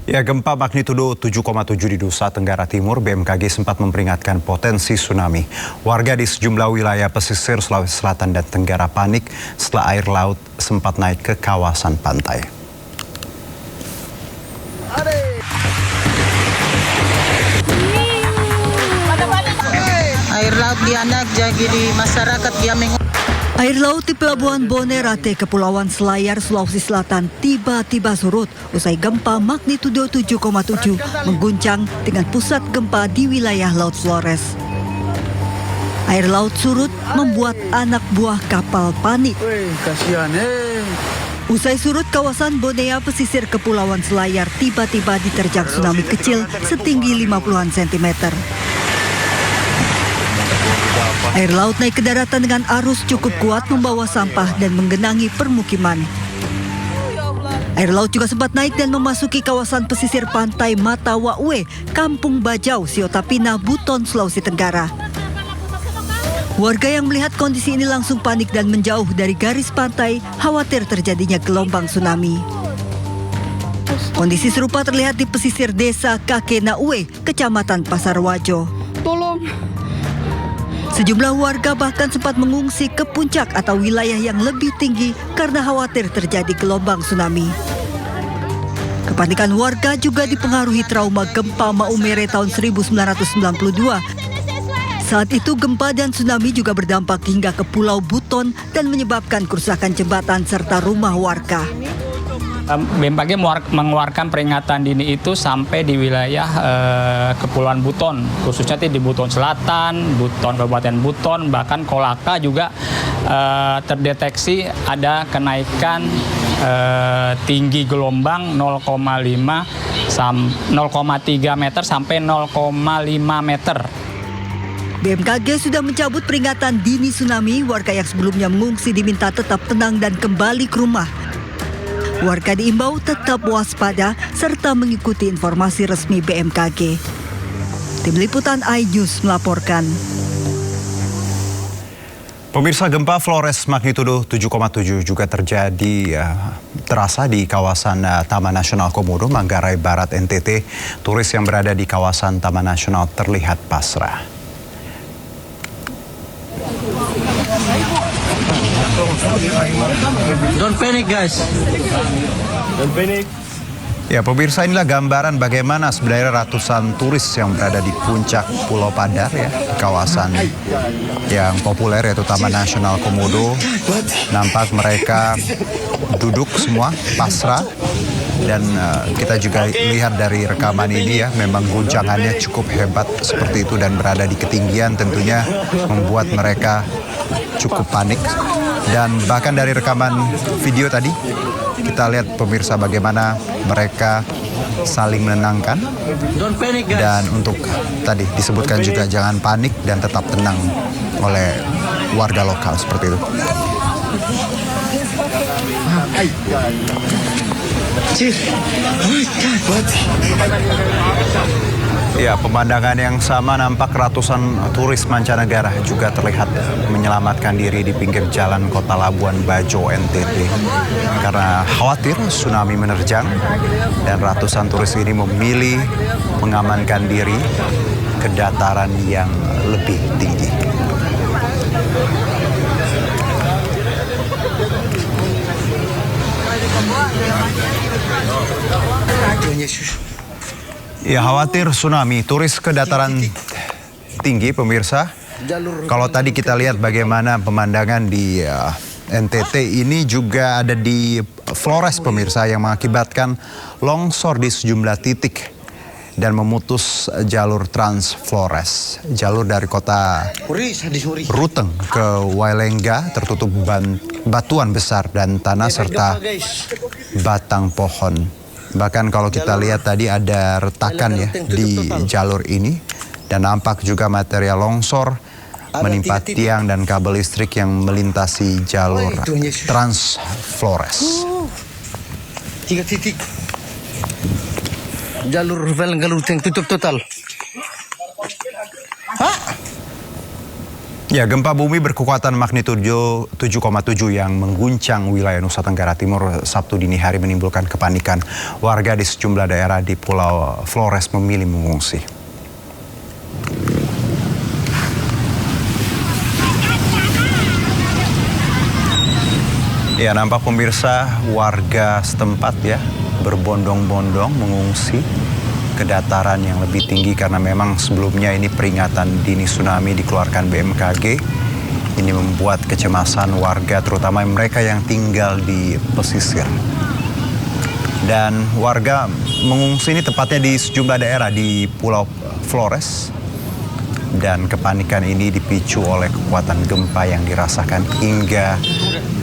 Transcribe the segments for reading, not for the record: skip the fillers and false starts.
Ya, gempa magnitudo 7,7 di Nusa Tenggara Timur, BMKG sempat memperingatkan potensi tsunami. Warga di sejumlah wilayah pesisir Sulawesi Selatan dan Tenggara panik setelah air laut sempat naik ke kawasan pantai. Air laut di anak jadi di masyarakat dia Air laut di Pelabuhan Bonerate, Kepulauan Selayar, Sulawesi Selatan tiba-tiba surut usai gempa magnitudo 7,7 mengguncang dengan pusat gempa di wilayah Laut Flores. Air laut surut membuat anak buah kapal panik. Usai surut, kawasan Bonea pesisir Kepulauan Selayar tiba-tiba diterjang tsunami kecil setinggi 50-an sentimeter. Air laut naik ke daratan dengan arus cukup kuat membawa sampah dan menggenangi permukiman. Air laut juga sempat naik dan memasuki kawasan pesisir pantai Matawaue, Kampung Bajau, Siotapina, Buton, Sulawesi Tenggara. Warga yang melihat kondisi ini langsung panik dan menjauh dari garis pantai, khawatir terjadinya gelombang tsunami. Kondisi serupa terlihat di pesisir desa Kakenaue, Kecamatan Pasarwajo. Tolong. Sejumlah warga bahkan sempat mengungsi ke puncak atau wilayah yang lebih tinggi karena khawatir terjadi gelombang tsunami. Kepanikan warga juga dipengaruhi trauma gempa Maumere tahun 1992. Saat itu gempa dan tsunami juga berdampak hingga ke Pulau Buton dan menyebabkan kerusakan jembatan serta rumah warga. BMKG mengeluarkan peringatan dini itu sampai di wilayah Kepulauan Buton, khususnya di Buton Selatan, Buton Kabupaten Buton, bahkan Kolaka juga terdeteksi ada kenaikan tinggi gelombang 0,3 meter sampai 0,5 meter. BMKG sudah mencabut peringatan dini tsunami. Warga yang sebelumnya mengungsi diminta tetap tenang dan kembali ke rumah. Warga diimbau tetap waspada serta mengikuti informasi resmi BMKG. Tim Liputan iNews melaporkan. Pemirsa, gempa Flores magnitudo 7,7 juga terasa di kawasan Taman Nasional Komodo, Manggarai Barat, NTT. Turis yang berada di kawasan Taman Nasional terlihat pasrah. Don't panic, guys. Don't panic. Ya, pemirsa, inilah gambaran bagaimana sebenarnya ratusan turis yang berada di puncak Pulau Padar, ya, kawasan yang populer yaitu Taman Nasional Komodo. Nampak mereka duduk semua pasrah dan kita juga lihat dari rekaman ini, ya, memang guncangannya cukup hebat seperti itu dan berada di ketinggian tentunya membuat mereka cukup panik. Dan bahkan dari rekaman video tadi kita lihat, pemirsa, bagaimana mereka saling menenangkan. Dan untuk tadi disebutkan juga jangan panik dan tetap tenang oleh warga lokal seperti itu. Ya, pemandangan yang sama nampak ratusan turis mancanegara juga terlihat menyelamatkan diri di pinggir jalan Kota Labuan Bajo, NTT. Karena khawatir tsunami menerjang dan ratusan turis ini memilih mengamankan diri ke dataran yang lebih tinggi. Ya, khawatir tsunami, turis ke dataran tinggi, pemirsa. Kalau tadi kita lihat bagaimana pemandangan di NTT, ini juga ada di Flores, pemirsa, yang mengakibatkan longsor di sejumlah titik dan memutus jalur Trans Flores. Jalur dari kota Ruteng ke Wailengga tertutup batuan besar dan tanah serta batang pohon. Bahkan kalau kita lihat tadi ada retakan, ya, di jalur ini dan nampak juga material longsor menimpa tiang dan kabel listrik yang melintasi jalur Trans Flores. 3 titik. Jalur Wailengga Ruteng tutup total. Ya, gempa bumi berkekuatan magnitudo 7,7 yang mengguncang wilayah Nusa Tenggara Timur Sabtu dini hari menimbulkan kepanikan. Warga di sejumlah daerah di Pulau Flores memilih mengungsi. Ya, nampak pemirsa warga setempat ya berbondong-bondong mengungsi ke dataran yang lebih tinggi karena memang sebelumnya ini peringatan dini tsunami dikeluarkan BMKG. Ini membuat kecemasan warga terutama mereka yang tinggal di pesisir. Dan warga mengungsi ini tepatnya di sejumlah daerah di Pulau Flores. Dan kepanikan ini dipicu oleh kekuatan gempa yang dirasakan hingga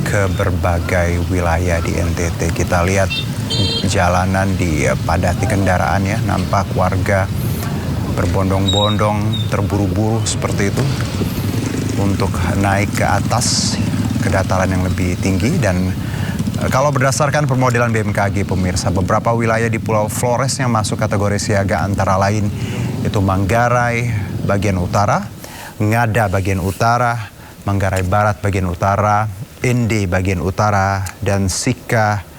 ke berbagai wilayah di NTT. Kita lihat jalanan dipadati kendaraan ya, nampak warga berbondong-bondong terburu-buru seperti itu untuk naik ke atas ke dataran yang lebih tinggi. Dan kalau berdasarkan permodelan BMKG pemirsa, beberapa wilayah di Pulau Flores yang masuk kategori siaga antara lain itu Manggarai bagian utara, Ngada bagian utara, Manggarai Barat bagian utara, Ende bagian utara, dan Sika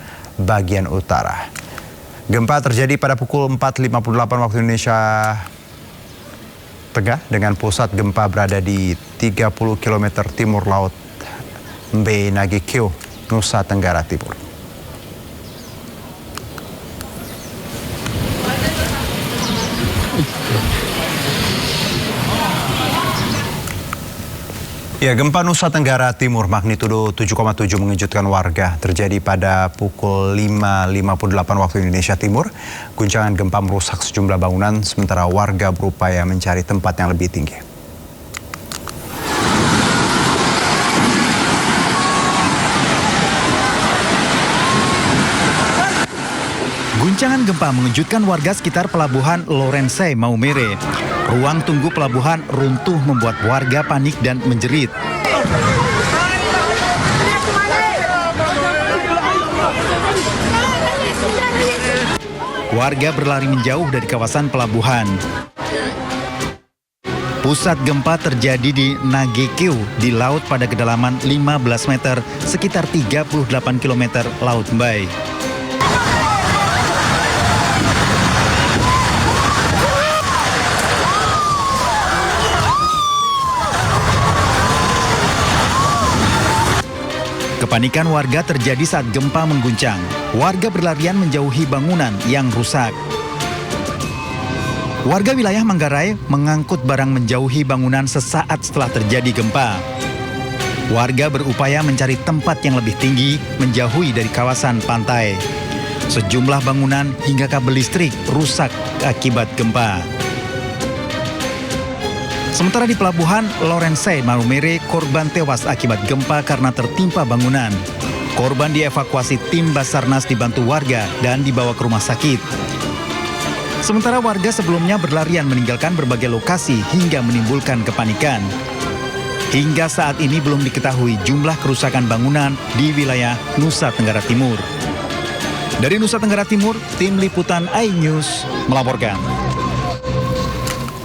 bagian utara. Gempa terjadi pada pukul 4.58 waktu Indonesia Tengah dengan pusat gempa berada di 30 km timur laut Mbe Nagekeo, Nusa Tenggara Timur. Ya, gempa Nusa Tenggara Timur magnitudo 7,7 mengejutkan warga. Terjadi pada pukul 5.58 waktu Indonesia Timur. Guncangan gempa merusak sejumlah bangunan sementara warga berupaya mencari tempat yang lebih tinggi. Guncangan gempa mengejutkan warga sekitar pelabuhan Lorensai, Maumere. Ruang tunggu pelabuhan runtuh membuat warga panik dan menjerit. Warga berlari menjauh dari kawasan pelabuhan. Pusat gempa terjadi di Nagekeo di laut pada kedalaman 15 meter, sekitar 38 km Laut Mbai. Kepanikan warga terjadi saat gempa mengguncang. Warga berlarian menjauhi bangunan yang rusak. Warga wilayah Manggarai mengangkut barang menjauhi bangunan sesaat setelah terjadi gempa. Warga berupaya mencari tempat yang lebih tinggi, menjauhi dari kawasan pantai. Sejumlah bangunan hingga kabel listrik rusak akibat gempa. Sementara di pelabuhan Lorensai, Maumere, korban tewas akibat gempa karena tertimpa bangunan. Korban dievakuasi tim Basarnas dibantu warga dan dibawa ke rumah sakit. Sementara warga sebelumnya berlarian meninggalkan berbagai lokasi hingga menimbulkan kepanikan. Hingga saat ini belum diketahui jumlah kerusakan bangunan di wilayah Nusa Tenggara Timur. Dari Nusa Tenggara Timur, tim liputan iNews melaporkan.